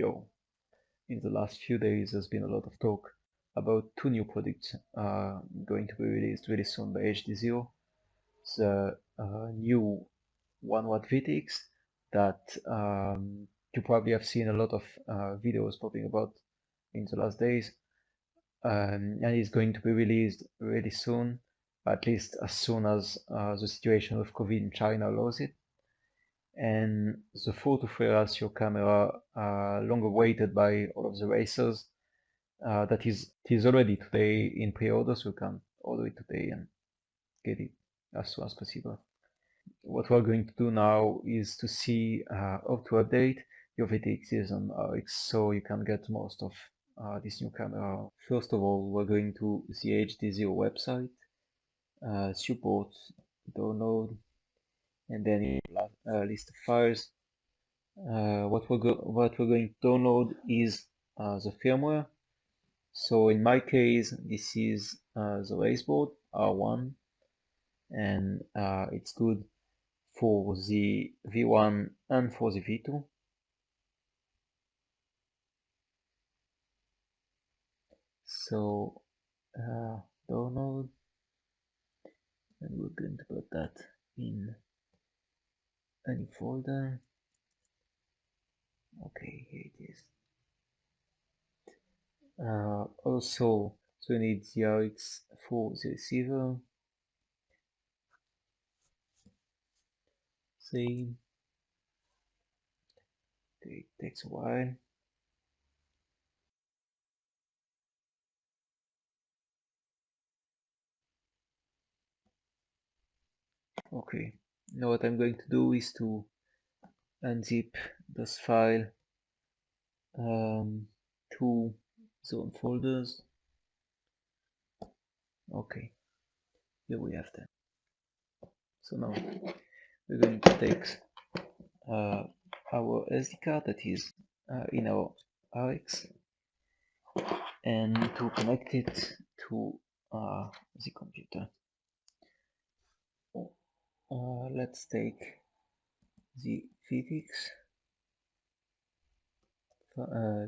Yo, in the last few days there's been a lot of talk about two new products going to be released really soon by HDzero. The new 1 watt VTX that you probably have seen a lot of videos popping about in the last days, and is going to be released really soon, at least as soon as the situation with COVID in China allows it. And the 4:3 ratio camera, long awaited by all of the racers, that is already today in pre-order, so you can order it today and get it as soon as possible. What we're going to do now is to see how to update your VTXs and VRX so you can get most of this new camera. First of all, we're going to the HDzero website, support, download, and then list of files. What we're going to download is the firmware. So in my case, this is the raceboard R1, and it's good for the V1 and for the V2. So download, and we're going to put that in any folder. Okay, here it is. Also, so we need the VRX for the receiver. Same. Okay, it takes a while. Okay, now what I'm going to do is to unzip this file to zone folders. Okay, here we have them. So now we're going to take our SD card that is in our RX and to connect it to the computer. Let's take the VTX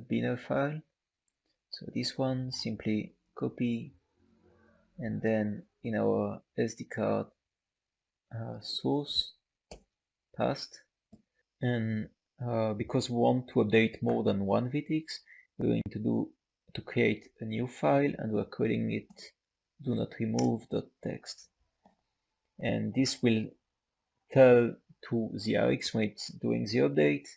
binary file. So this one, simply copy, and then in our SD card source past, and because we want to update more than one VTX, we're going to create a new file, and we're calling it do not remove.txt, and this will tell to the RX when it's doing the update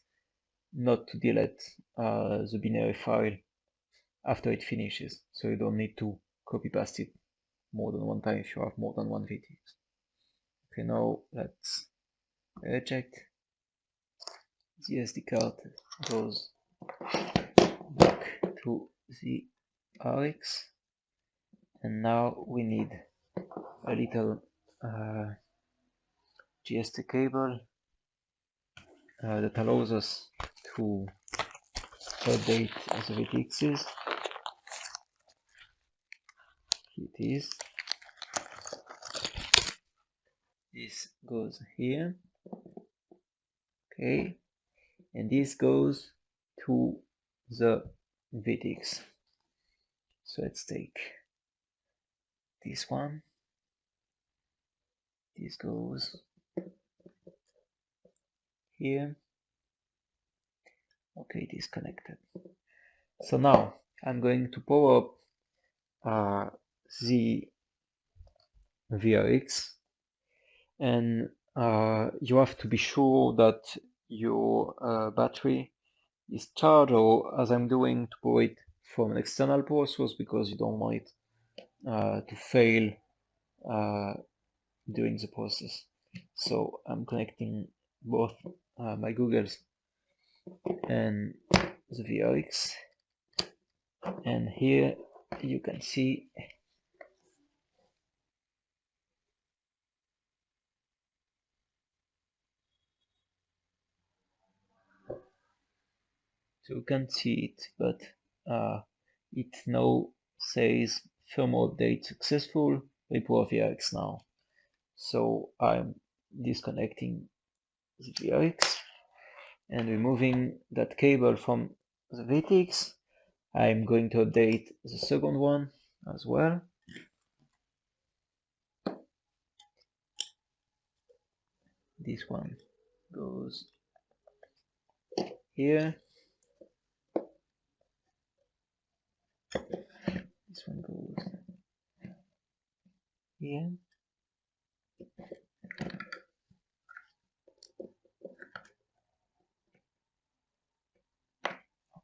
not to delete the binary file after it finishes, so you don't need to copy paste it more than one time if you have more than one VTX. Okay, now let's eject. The SD card goes back to the RX, and now we need a little GST cable that allows us to update the VTXs. Here it is. This goes here. Okay, and this goes to the VTX. So let's take this one. This goes here. Okay, it is connected. So now I'm going to power up the VRX, and you have to be sure that your battery is charged, or as I'm doing, to power it from an external power source, because you don't want it to fail during the process. So I'm connecting both my Googles and the VRX, and here you can see so you can't see it, but it now says firmware update successful, repair VRX now. So I'm disconnecting the VRX and removing that cable from the VTX. I'm going to update the second one as well. This one goes here. This one goes here.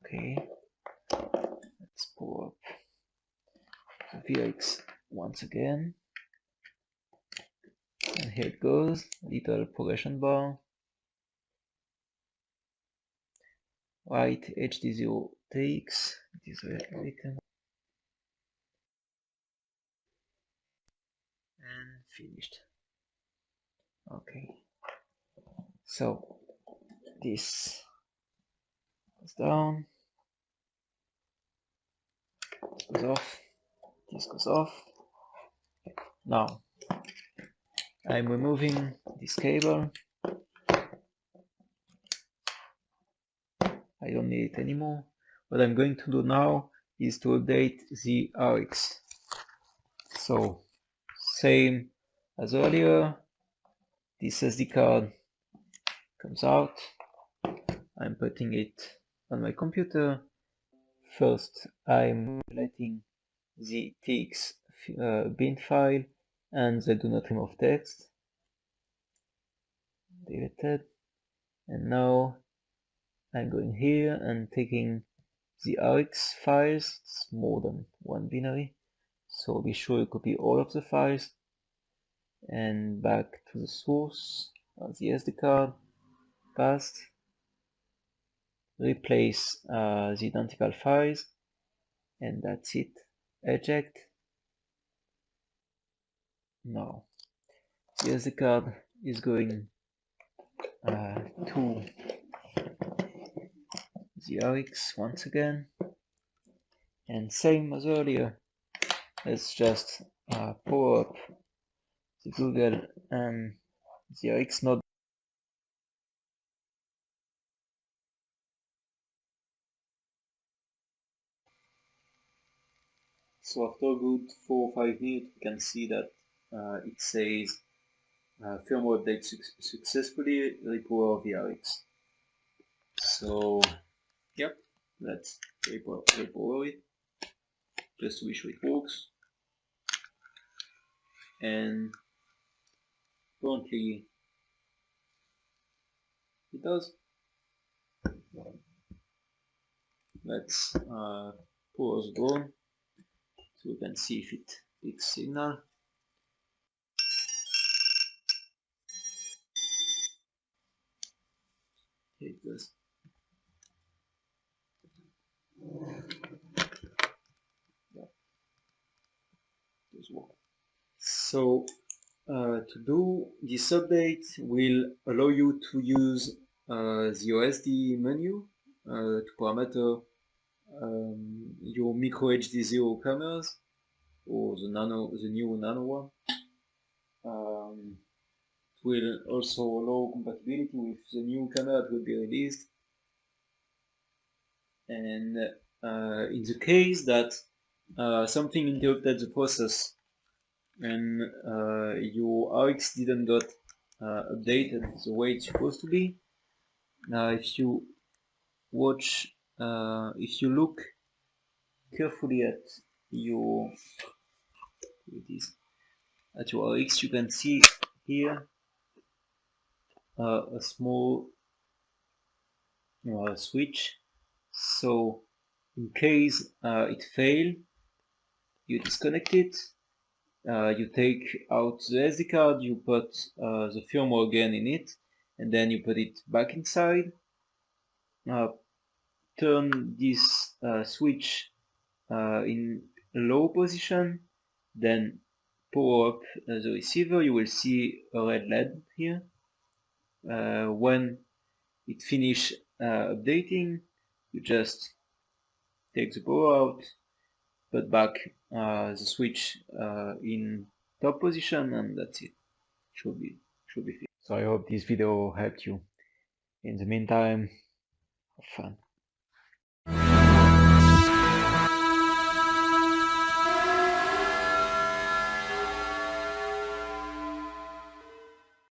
Okay, let's pull up the VRX once again. And here it goes, little progression bar. White HDzero takes, it is written. And finished. Okay, so this goes down, this goes off, this goes off. Now I'm removing this cable. I don't need it anymore. What I'm going to do now is to update the RX. So same as earlier, this SD card comes out. I'm putting it on my computer. First I'm letting the TX bin file and the do not remove text. Deleted. And now I'm going here and taking the RX files. It's more than one binary, so be sure you copy all of the files and back to the source of the SD card, past, replace the identical files, and that's it. Eject. Now the SD card is going to the RX once again, and same as earlier, let's just power up the Google and the RX node. So after a good 4 or 5 minutes, we can see that it says firmware update successfully, repower VRX. So yep, let's repower it just to be sure it works. And currently it does. Let's pause the drone so we can see if it picks signal. Here it goes. Yeah, it does work. So to do this update will allow you to use the OSD menu to parameter your micro HDzero cameras or the new nano one. It will also allow compatibility with the new camera that will be released. And in the case that something interrupted the process and your RX didn't get updated the way it's supposed to be, if you watch, if you look carefully at your RX, you can see here a small switch. So in case it fails, you disconnect it. You take out the SD card, you put the firmware again in it, and then you put it back inside. Turn this switch in low position, then power up the receiver. You will see a red LED here. When it finishes updating, you just take the power out, put back the switch in top position, and that's it. Should be fixed. So I hope this video helped you. In the meantime, have fun.